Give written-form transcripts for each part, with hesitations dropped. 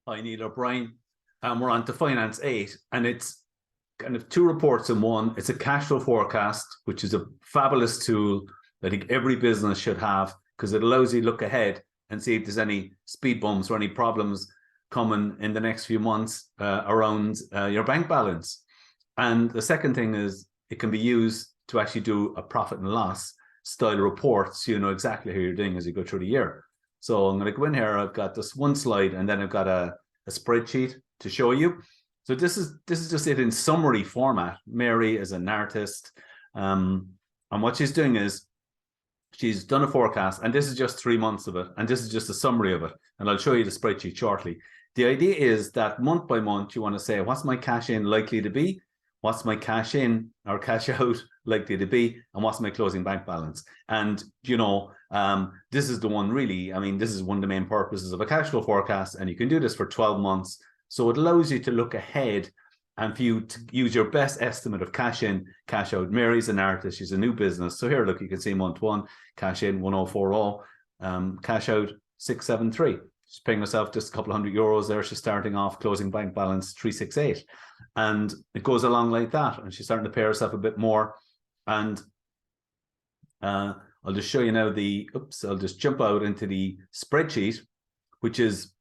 Hi, Neil O'Brien, and we're on to Finance 8, and it's kind of two reports in one. It's a cash flow forecast, which is a fabulous tool that I think every business should have because it allows you to look ahead and see if there's any speed bumps or any problems coming in the next few months around your bank balance. And the second thing is it can be used to actually do a profit and loss style report, so you know exactly how you're doing as you go through the year. So I'm going to go in here. I've got this one slide, and then I've got a spreadsheet to show you. So this is just it in summary format. Mary is an artist, and what she's doing is she's done a forecast, and this is just 3 months of it, and this is just a summary of it. And I'll show you the spreadsheet shortly. The idea is that month by month, you want to say, what's my cash in likely to be? What's my cash in or cash out likely to be? And what's my closing bank balance? And, you know, this is the one really, I mean, this is one of the main purposes of a cash flow forecast. And you can do this for 12 months. So it allows you to look ahead and for you to use your best estimate of cash in, cash out. Mary's an artist. She's a new business. So here, look, you can see month one, cash in 1040, cash out 673. She's paying herself just a couple of €100 there. She's starting off closing bank balance 368. And it goes along like that. And she's starting to pay herself a bit more. And I'll just show you now I'll just jump out into the spreadsheet, which is,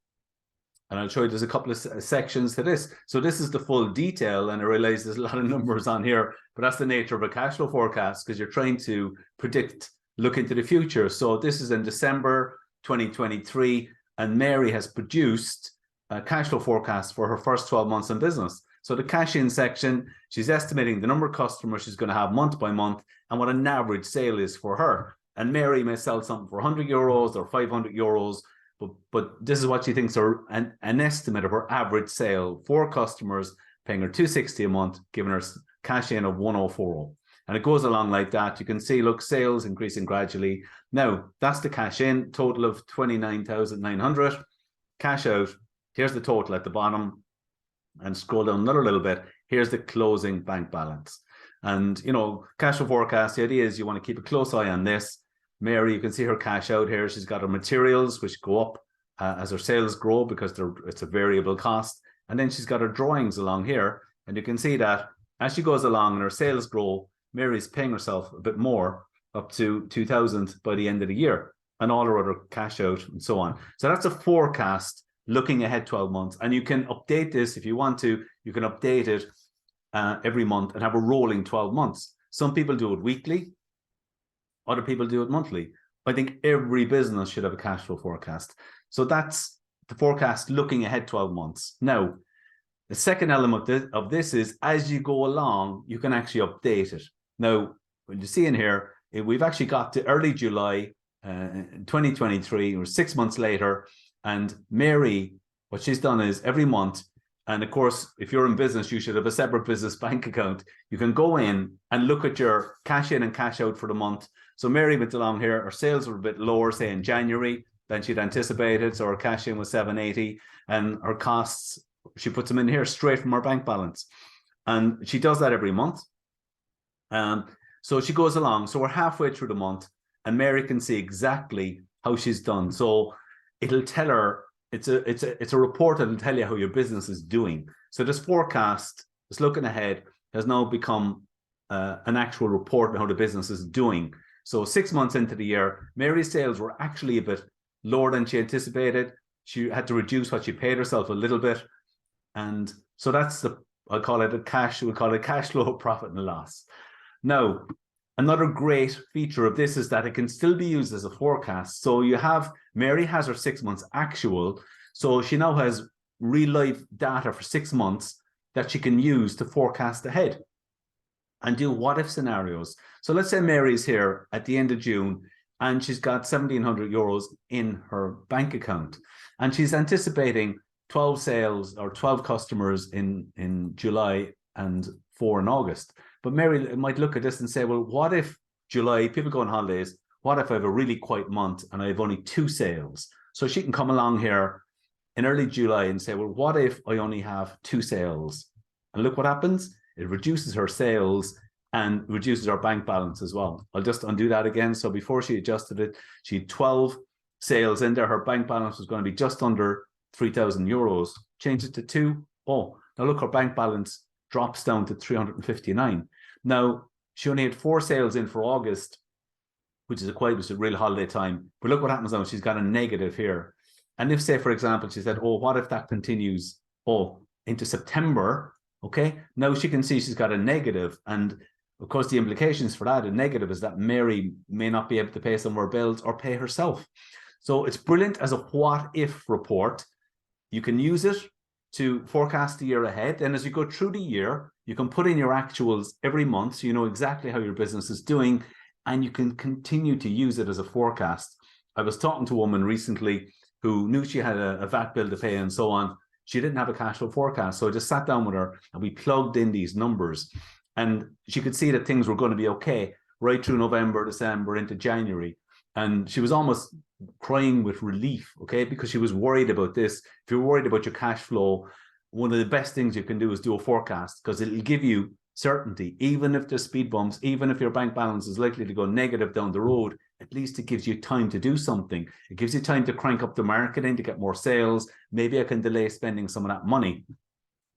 and I'll show you there's a couple of sections to this. So this is the full detail. And I realize there's a lot of numbers on here, but that's the nature of a cash flow forecast because you're trying to look into the future. So this is in December 2023. And Mary has produced a cash flow forecast for her first 12 months in business. So the cash in section, she's estimating the number of customers she's going to have month by month and what an average sale is for her. And Mary may sell something for €100 or €500, but this is what she thinks are an estimate of her average sale for customers, paying her $260 a month, giving her cash in of 1040. And it goes along like that. You can see, look, sales increasing gradually. Now, that's the cash in, total of 29,900. Cash out, here's the total at the bottom. And scroll down another little bit. Here's the closing bank balance. And, you know, cash flow forecast, the idea is you want to keep a close eye on this. Mary, you can see her cash out here. She's got her materials, which go up as her sales grow because it's a variable cost. And then she's got her drawings along here. And you can see that as she goes along and her sales grow, Mary's paying herself a bit more, up to 2,000 by the end of the year, and all her other cash out and so on. So that's a forecast looking ahead 12 months. And you can update this if you want to. You can update it every month and have a rolling 12 months. Some people do it weekly. Other people do it monthly. I think every business should have a cash flow forecast. So that's the forecast looking ahead 12 months. Now, the second element of this is as you go along, you can actually update it. Now, when you see in here, we've actually got to early July 2023, or 6 months later, and Mary, what she's done is every month, and of course, if you're in business, you should have a separate business bank account. You can go in and look at your cash in and cash out for the month. So Mary went along here, her sales were a bit lower, say in January, than she'd anticipated. So her cash in was 780, and her costs, she puts them in here straight from her bank balance. And she does that every month. So she goes along. So we're halfway through the month, and Mary can see exactly how she's done. So it'll tell her, it's a report that'll tell you how your business is doing. So this forecast, this looking ahead, has now become an actual report on how the business is doing. So 6 months into the year, Mary's sales were actually a bit lower than she anticipated. She had to reduce what she paid herself a little bit. And so that's we'll call it cash flow, profit and loss. Now, another great feature of this is that it can still be used as a forecast. So Mary has her 6 months actual. So she now has real life data for 6 months that she can use to forecast ahead and do what if scenarios. So let's say Mary's here at the end of June and she's got €1,700 in her bank account. And she's anticipating 12 sales or 12 customers in July and 4 in August. But Mary might look at this and say, well, what if July, people go on holidays, what if I have a really quiet month and I have only 2 sales? So she can come along here in early July and say, well, what if I only have 2 sales? And look what happens. It reduces her sales and reduces her bank balance as well. I'll just undo that again. So before she adjusted it, she had 12 sales in there. Her bank balance was going to be just under 3,000 euros, change it to 2. Oh, now look, her bank balance drops down to 359. Now, she only had 4 sales in for August, which is a real holiday time. But look what happens now. She's got a negative here. And if, say, for example, she said, oh, what if that continues, into September? Okay, now she can see she's got a negative. And of course, the implications for that, a negative, is that Mary may not be able to pay some of her bills or pay herself. So it's brilliant as a what if report. You can use it to forecast the year ahead. And as you go through the year, you can put in your actuals every month so you know exactly how your business is doing, and you can continue to use it as a forecast. I was talking to a woman recently who knew she had a VAT bill to pay and so on. She didn't have a cash flow forecast. So I just sat down with her and we plugged in these numbers, and she could see that things were going to be okay right through November, December, into January. And she was almost crying with relief, okay, because she was worried about this. If you're worried about your cash flow, one of the best things you can do is do a forecast, because it'll give you certainty. Even if there's speed bumps, even if your bank balance is likely to go negative down the road, at least it gives you time to do something. It gives you time to crank up the marketing to get more sales. Maybe I can delay spending some of that money.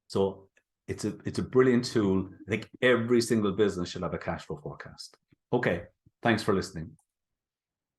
So it's a brilliant tool. I think every single business should have a cash flow forecast. Okay, thanks for listening.